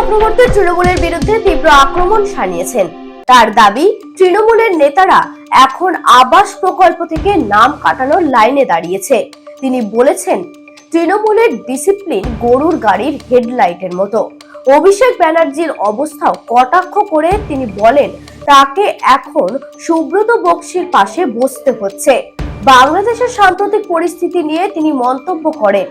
চক্রবর্তী তৃণমূলের বিরুদ্ধে তীব্র আক্রমণ শানিয়েছেন। তার দাবি, তৃণমূলের নেতারা এখন আবাস প্রকল্প থেকে নাম কাটানোর লাইনে দাঁড়িয়েছে। তিনি বলেছেন, তৃণমূলের ডিসিপ্লিন গরুর গাড়ির হেডলাইটের মতো। অভিষেক ব্যানার্জির অবস্থাও কটাক্ষ করে তিনি বলেন, তাকে এখন সুব্রত বক্সির পাশে বসতে হচ্ছে। বাংলাদেশের সাম্প্রতিক পরিস্থিতি নিয়ে তিনি মন্তব্য করেন,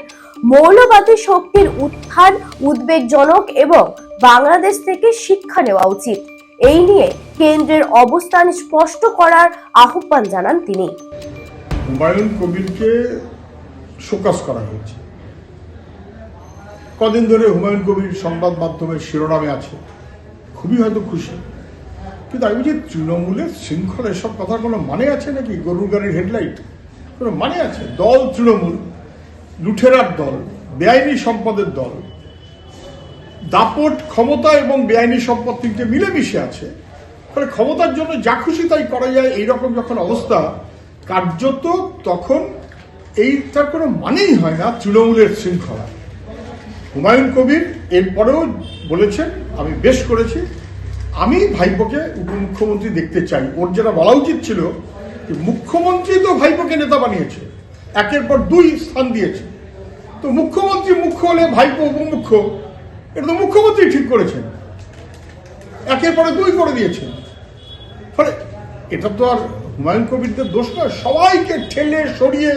মৌলবাদী শক্তির উত্থান উদ্বেগজনক এবং বাংলাদেশ থেকে শিক্ষা নেওয়া উচিত। এই নিয়ে কেন্দ্রের অবস্থান স্পষ্ট করার আহ্বান জানান তিনি। হুমায়ুন কবিরকে শোকজ করা হয়েছে। কদিন ধরে হুমায়ুন কবির সংবাদ মাধ্যমের শিরোনামে আছে, খুবই হয়তো খুশি, কিন্তু আমি বলছি তৃণমূলের শৃঙ্খলা এসব কথার কোনো মানে আছে নাকি? গরুর গাড়ির হেডলাইট কোনো মানে আছে? দল তৃণমূল, লুঠেরার দল, বেআইনি সম্পদের দল, দাপট ক্ষমতা এবং বেআইনি সম্পদ তিনটে মিলেমিশে আছে। ফলে ক্ষমতার জন্য যা খুশি তাই করা যায়, এইরকম যখন অবস্থা কার্যত, তখন এইটার কোনো মানেই হয় না তৃণমূলের শৃঙ্খলা। হুমায়ুন কবির এরপরেও বলেছেন, আমি বেশ করেছি, আমি ভাইপোকে উপমুখ্যমন্ত্রী দেখতে চাই। ওর যেটা বলা উচিত ছিল, মুখ্যমন্ত্রী তো ভাইপোকে নেতা বানিয়েছে, একের পর দুই স্থান দিয়েছে, তো মুখ্যমন্ত্রী মুখ্য হলে ভাইপো উপমুখ্য, এটা তো মুখ্যমন্ত্রী ঠিক করেছেন, একের পরে দুই করে দিয়েছেন। ফলে এটা তো আর হুমায়ুন কবিরদের দোষ নয়, সবাইকে ঠেলে সরিয়ে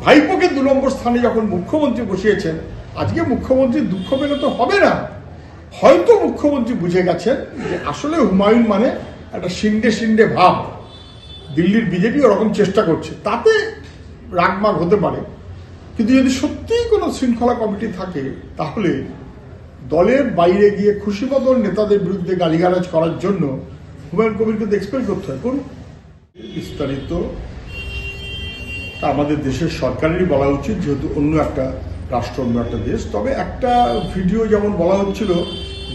ভাইপোকে 2 নম্বর স্থানে যখন মুখ্যমন্ত্রী বসিয়েছেন, আজকে মুখ্যমন্ত্রী দুঃখ পেলে তো হবে না। হয়তো মুখ্যমন্ত্রী বুঝে গেছেন যে আসলে হুমায়ুন মানে একটা শিন্ডে ভাব, দিল্লির বিজেপি ওরকম চেষ্টা করছে, তাতে রাগমাগ হতে পারে। কিন্তু যদি সত্যিই কোনো শৃঙ্খলা কমিটি থাকে, তাহলে দলের বাইরে গিয়ে খুশিমতন নেতাদের বিরুদ্ধে গালিগালাজ করার জন্য হুমায়ুন কবিরকে এক্সপেক্ট করতে হয়। করুন। বিস্তারিত আমাদের দেশের সরকারেরই বলা উচিত, যেহেতু অন্য একটা রাষ্ট্র, অন্য একটা দেশ। তবে একটা ভিডিও যেমন বলা হচ্ছিল,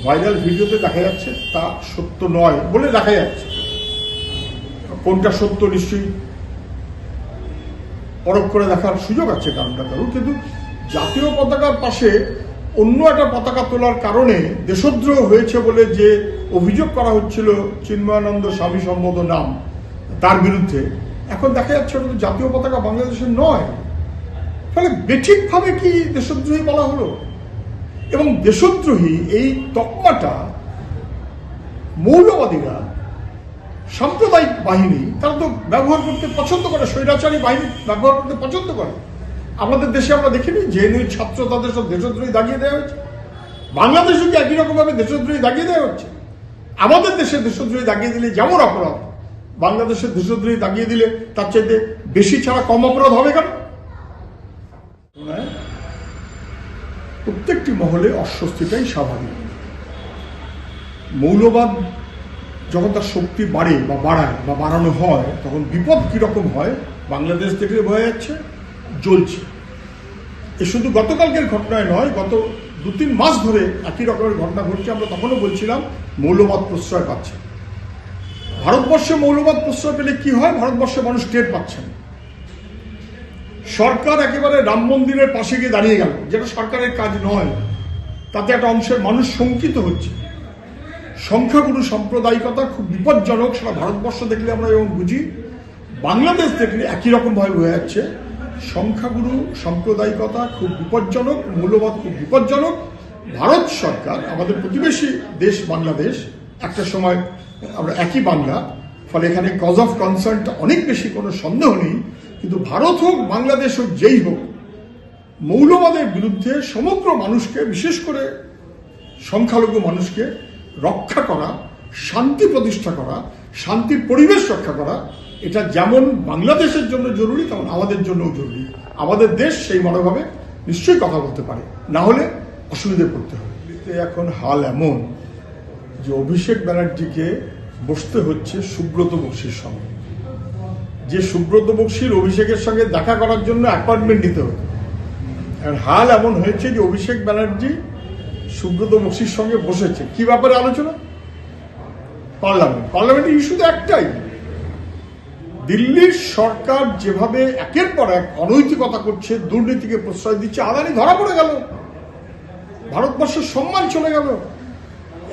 ভাইরাল ভিডিওতে দেখা যাচ্ছে তা সত্য নয় বলে দেখা যাচ্ছে। কোনটা সত্য নিশ্চয়ই পরখ করে দেখার সুযোগ আছে কারণটা কারণ, কিন্তু জাতীয় পতাকার পাশে অন্য একটা পতাকা তোলার কারণে দেশদ্রোহ হয়েছে বলে যে অভিযোগ করা হচ্ছিল চিন্ময়ানন্দ স্বামী সম্বোধ নাম, তার বিরুদ্ধে, এখন দেখা যাচ্ছে ওটা তো জাতীয় পতাকা বাংলাদেশের নয়। ফলে বেঠিকভাবে কি দেশদ্রোহী বলা হলো? এবং দেশদ্রোহী এই তকমাটা মৌলবাদীরা, সাম্প্রদায়িক বাহিনী, তারা তো ব্যবহার করতে পছন্দ করে, স্বৈরাচারী বাহিনী ব্যবহার করতে পছন্দ করে। আমাদের দেশে আমরা দেখিনি জেএনইউ ছাত্র তাদের সব দেশদ্রোহী দাগিয়ে দেওয়া হয়েছে। বাংলাদেশে কি একই রকমভাবে দেশদ্রোহী দাগিয়ে দেওয়া হচ্ছে? আমাদের দেশে দেশদ্রোহী দাগিয়ে দিলে যেমন অপরাধ, বাংলাদেশের দেশদ্রোহী দাগিয়ে দিলে তার চাইতে বেশি ছাড়া কম অপরাধ হবে কেন? প্রত্যেকটি মহলে অস্বস্তিটাই স্বাভাবিক। মৌলবাদ যখন তার শক্তি বাড়ে বা বাড়ায় বা বাড়ানো হয়, তখন বিপদ কিরকম হয় বাংলাদেশ থেকে বোঝা যাচ্ছে, জ্বলছে। এ শুধু গতকালকের ঘটনায় নয়, গত 2-3 মাস ধরে একই রকমের ঘটনা ঘটছে। আমরা তখনও বলছিলাম মৌলবাদ প্রশ্রয় পাচ্ছে। ভারতবর্ষে মৌলবাদ প্রশ্রয় পেলে কি হয়, ভারতবর্ষে মানুষ টের পাচ্ছেন। সরকার একেবারে রাম মন্দিরের পাশে গিয়ে দাঁড়িয়ে গেল, যেটা সরকারের কাজ নয়, তাতে একটা অংশের মানুষ শঙ্কিত হচ্ছে। সংখ্যাগুরু সাম্প্রদায়িকতা খুব বিপজ্জনক, সারা ভারতবর্ষ দেখলে আমরা যেমন বুঝি, বাংলাদেশ দেখলে একই রকমভাবে বোঝা যাচ্ছে। সংখ্যাগুরু সাম্প্রদায়িকতা খুব বিপজ্জনক, মৌলবাদ খুব বিপজ্জনক। ভারত সরকার, আমাদের প্রতিবেশী দেশ বাংলাদেশ, একটা সময় আমরা একই বাংলা, ফলে এখানে কজ অফ কনসার্নটা অনেক বেশি, কোনো সন্দেহ নেই। কিন্তু ভারত হোক বাংলাদেশ হোক যেই হোক, মৌলবাদের বিরুদ্ধে সমগ্র মানুষকে, বিশেষ করে সংখ্যালঘু মানুষকে রক্ষা করা, শান্তি প্রতিষ্ঠা করা, শান্তির পরিবেশ রক্ষা করা, এটা যেমন বাংলাদেশের জন্য জরুরি, তেমন আমাদের জন্যও জরুরি। আমাদের দেশ সেই মনোভাবে নিশ্চয়ই কথা বলতে পারে, না হলে অসুবিধে পড়তে হবে। এখন হাল এমন যে অভিষেক ব্যানার্জিকে বসতে হচ্ছে সুব্রত বক্সির সঙ্গে, যে সুব্রত বক্সির অভিষেকের সঙ্গে দেখা করার জন্য অ্যাপয়েন্টমেন্ট দিতে হতো। হাল এমন হয়েছে যে অভিষেক ব্যানার্জি সুব্রত বক্সির সঙ্গে বসেছে। কি ব্যাপারে আলোচনা? পার্লামেন্টের ইস্যু তো একটাই, দিল্লির সরকার যেভাবে একের পর এক অনৈতিকতা করছে, দুর্নীতিকে প্রশ্রয় দিচ্ছে, আদানি ধরা পড়ে গেল, ভারতবর্ষের সম্মান চলে গেল।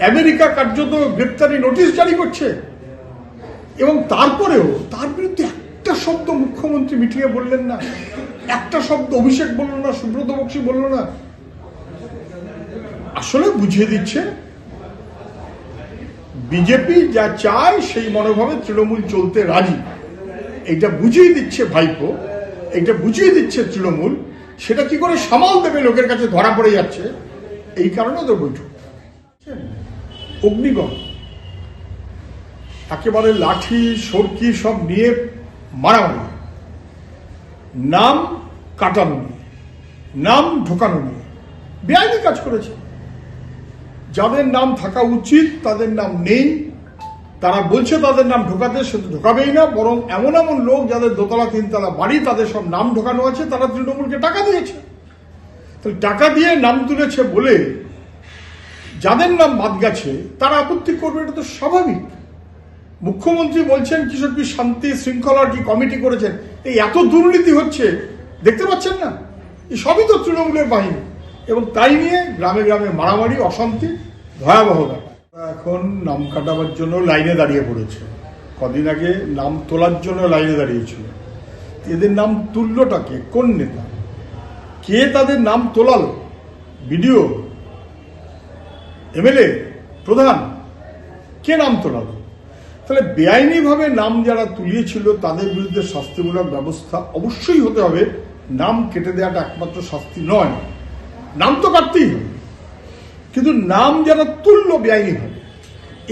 আমেরিকা কার্যত গ্রেপ্তারি নোটিশ জারি করছে, এবং তারপরেও তার বিরুদ্ধে একটা শব্দ মুখ্যমন্ত্রী মিটিংয়ে বললেন না, একটা শব্দ অভিষেক বলল না, সুব্রত বক্সী বলল না। আসলে বুঝিয়ে দিচ্ছে বিজেপি যা চায় সেই মনোভাবে তৃণমূল চলতে রাজি। এইটা বুঝিয়ে দিচ্ছে ভাইপো, এইটা বুঝিয়ে দিচ্ছে তৃণমূল, সেটা কি করে সামাল দেবে লোকের কাছে ধরা পড়ে যাচ্ছে, এই কারণে তো বৈঠক। অগ্নিগণ একেবারে লাঠি সরকি সব নিয়ে মারামারি, নাম কাটানো নিয়ে, নাম ঢোকানো নিয়ে বেআইনি কাজ করেছে। যাদের নাম থাকা উচিত তাদের নাম নেই, তারা বলছে তাদের নাম ঢোকাতে, সে তো ঢোকাবেই না, বরং এমন এমন লোক যাদের দোতলা তিনতলা বাড়ি তাদের সব নাম ঢোকানো আছে, তারা তৃণমূলকে টাকা দিয়েছে। তাহলে টাকা দিয়ে নাম তুলেছে বলে যাদের নাম বাদ গেছে তারা আপত্তি করবে, এটা তো স্বাভাবিক। মুখ্যমন্ত্রী বলছেন কিশোর কি শান্তি শৃঙ্খলার কি কমিটি করেছেন, এই এত দুর্নীতি হচ্ছে দেখতে পাচ্ছেন না, এই সবই তো তৃণমূলের বাহিনী, এবং তাই নিয়ে গ্রামে গ্রামে মারামারি, অশান্তি, ভয়াবহ ব্যাপার। এখন নাম কাটাবার জন্য লাইনে দাঁড়িয়ে পড়েছে, কদিন আগে নাম তোলার জন্য লাইনে দাঁড়িয়েছিল। এদের নাম তুললোটাকে কোন নেতা, কে তাদের নাম তোলালো? বিডিও, এমএলএ, প্রধান, কে নাম তোলালো? তাহলে বেআইনিভাবে নাম যারা তুলিয়েছিল তাদের বিরুদ্ধে শাস্তিমূলক ব্যবস্থা অবশ্যই হতে হবে। নাম কেটে দেওয়াটা একমাত্র শাস্তি নয়, নাম তো কাটতেই হবে, কিন্তু নাম যারা তুললো বেআইনিভাবে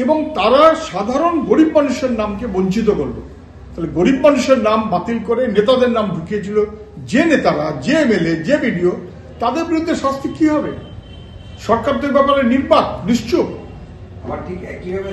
এবং তারা সাধারণ গরিব মানুষের নামকে বঞ্চিত করলো, তাহলে গরিব মানুষের নাম বাতিল করে নেতাদের নাম ঢুকিয়েছিল যে নেতারা, যে এমএলএ, যে বিডিও, তাদের বিরুদ্ধে শাস্তি কি হবে? সরকার তো ব্যাপারে নির্বাক, নিশ্চুপ। আবার ঠিক একইভাবে